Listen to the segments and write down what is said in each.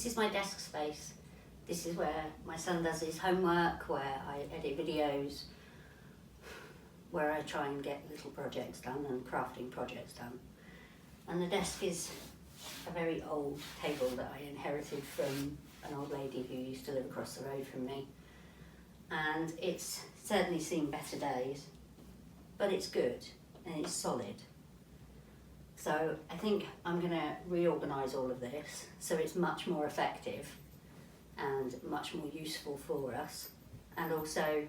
this is my desk space. This is where my son does his homework, where I edit videos, where I try and get little projects done and crafting projects done. And the desk is a very old table that I inherited from an old lady who used to live across the road from me. And it's certainly seen better days, but it's good and it's solid. So I think I'm going to reorganise all of this so it's much more effective and much more useful for us, and also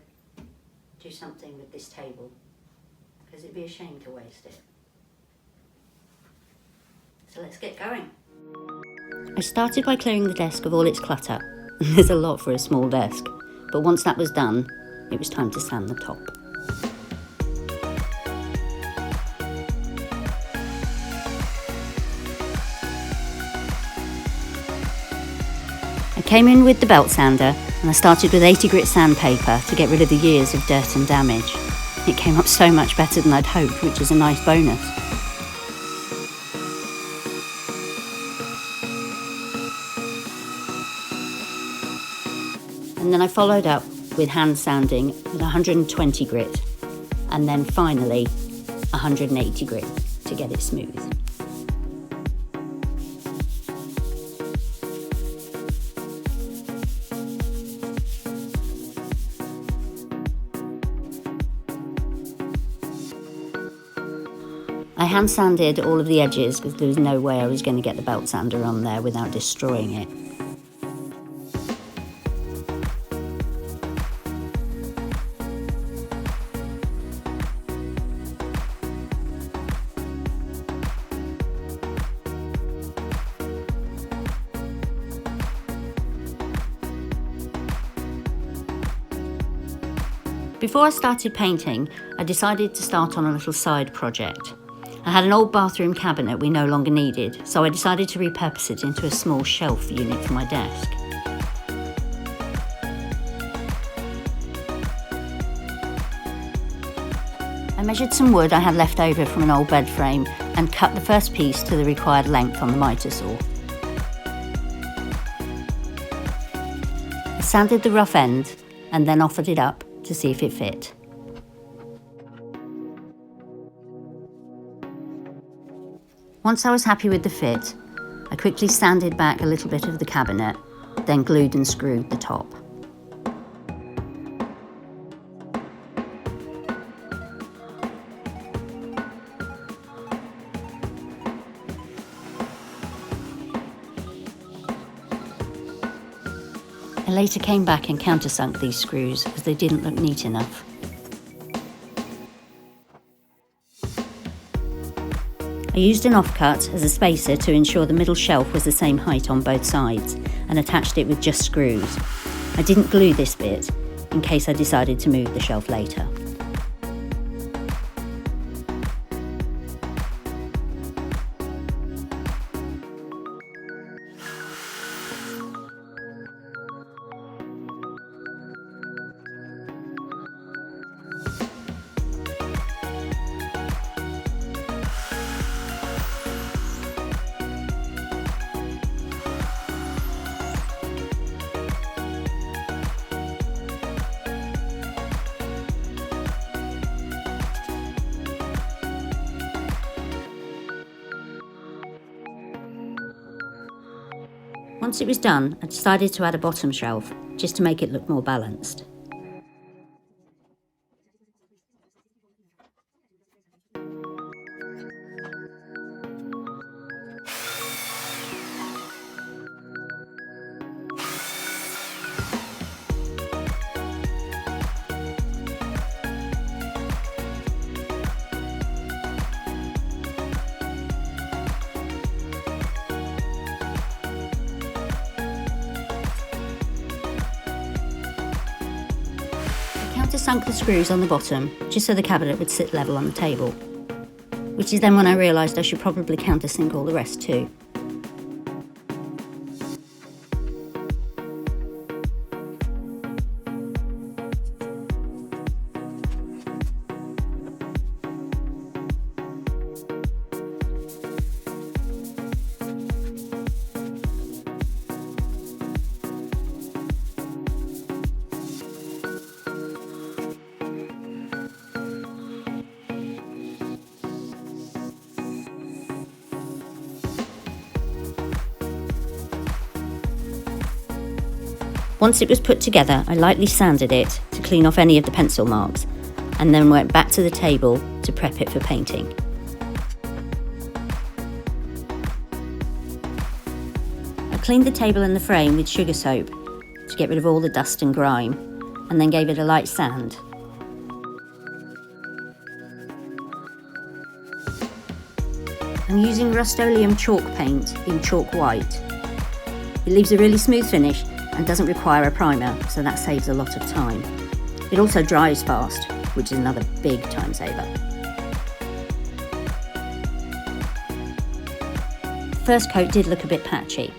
do something with this table, because it'd be a shame to waste it. So let's get going. I started by clearing the desk of all its clutter. There's a lot for a small desk, but once that was done, it was time to sand the top. I came in with the belt sander and I started with 80 grit sandpaper to get rid of the years of dirt and damage. It came up so much better than I'd hoped, which is a nice bonus. And then I followed up with hand sanding with 120 grit, and then finally 180 grit to get it smooth. I hand sanded all of the edges because there was no way I was going to get the belt sander on there without destroying it. Before I started painting, I decided to start on a little side project. I had an old bathroom cabinet we no longer needed, so I decided to repurpose it into a small shelf unit for my desk. I measured some wood I had left over from an old bed frame and cut the first piece to the required length on the miter saw. I sanded the rough end and then offered it up to see if it fit. Once I was happy with the fit, I quickly sanded back a little bit of the cabinet, then glued and screwed the top. I later came back and countersunk these screws as they didn't look neat enough. I used an offcut as a spacer to ensure the middle shelf was the same height on both sides, and attached it with just screws. I didn't glue this bit in case I decided to move the shelf later. Once it was done, I decided to add a bottom shelf, just to make it look more balanced. Sunk the screws on the bottom, just so the cabinet would sit level on the table. Which is then when I realised I should probably countersink all the rest too. Once it was put together, I lightly sanded it to clean off any of the pencil marks, and then went back to the table to prep it for painting. I cleaned the table and the frame with sugar soap to get rid of all the dust and grime, and then gave it a light sand. I'm using Rust-Oleum chalk paint in chalk white. It leaves a really smooth finish and doesn't require a primer, so that saves a lot of time. It also dries fast, which is another big time saver. The first coat did look a bit patchy,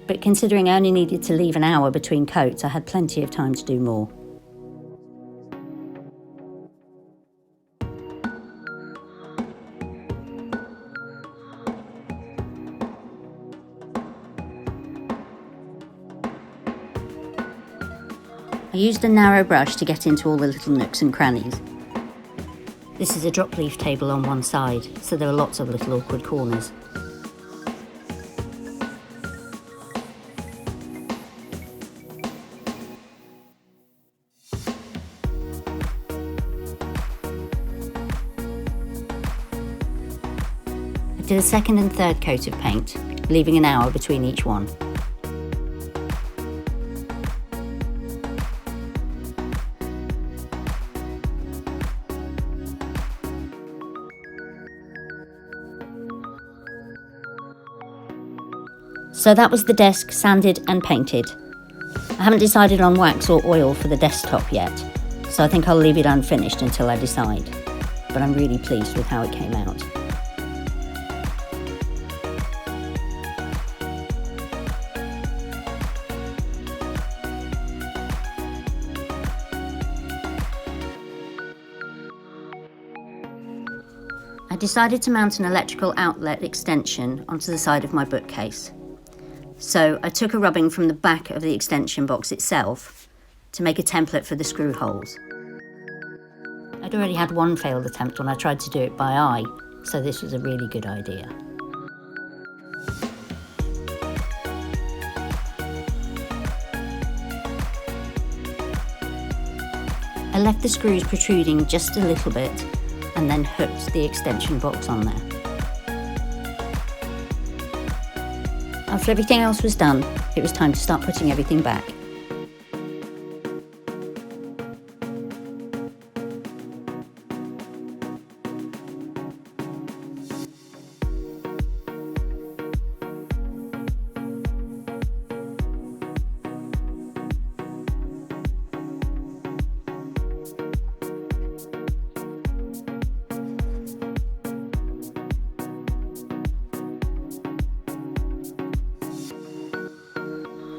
but considering I only needed to leave an hour between coats, I had plenty of time to do more. I used a narrow brush to get into all the little nooks and crannies. This is a drop leaf table on one side, so there are lots of little awkward corners. I did a second and third coat of paint, leaving an hour between each one. So that was the desk sanded and painted. I haven't decided on wax or oil for the desktop yet, so I think I'll leave it unfinished until I decide. But I'm really pleased with how it came out. I decided to mount an electrical outlet extension onto the side of my bookcase. So I took a rubbing from the back of the extension box itself to make a template for the screw holes. I'd already had one failed attempt when I tried to do it by eye, so this was a really good idea. I left the screws protruding just a little bit and then hooked the extension box on there. After everything else was done, it was time to start putting everything back.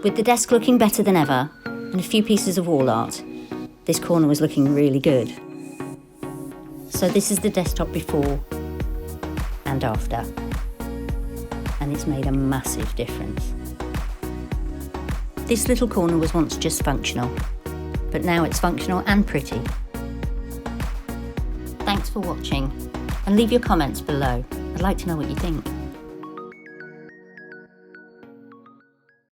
With the desk looking better than ever, and a few pieces of wall art, this corner was looking really good. So this is the desktop before and after, and it's made a massive difference. This little corner was once just functional, but now it's functional and pretty. Thanks for watching, and leave your comments below. I'd like to know what you think.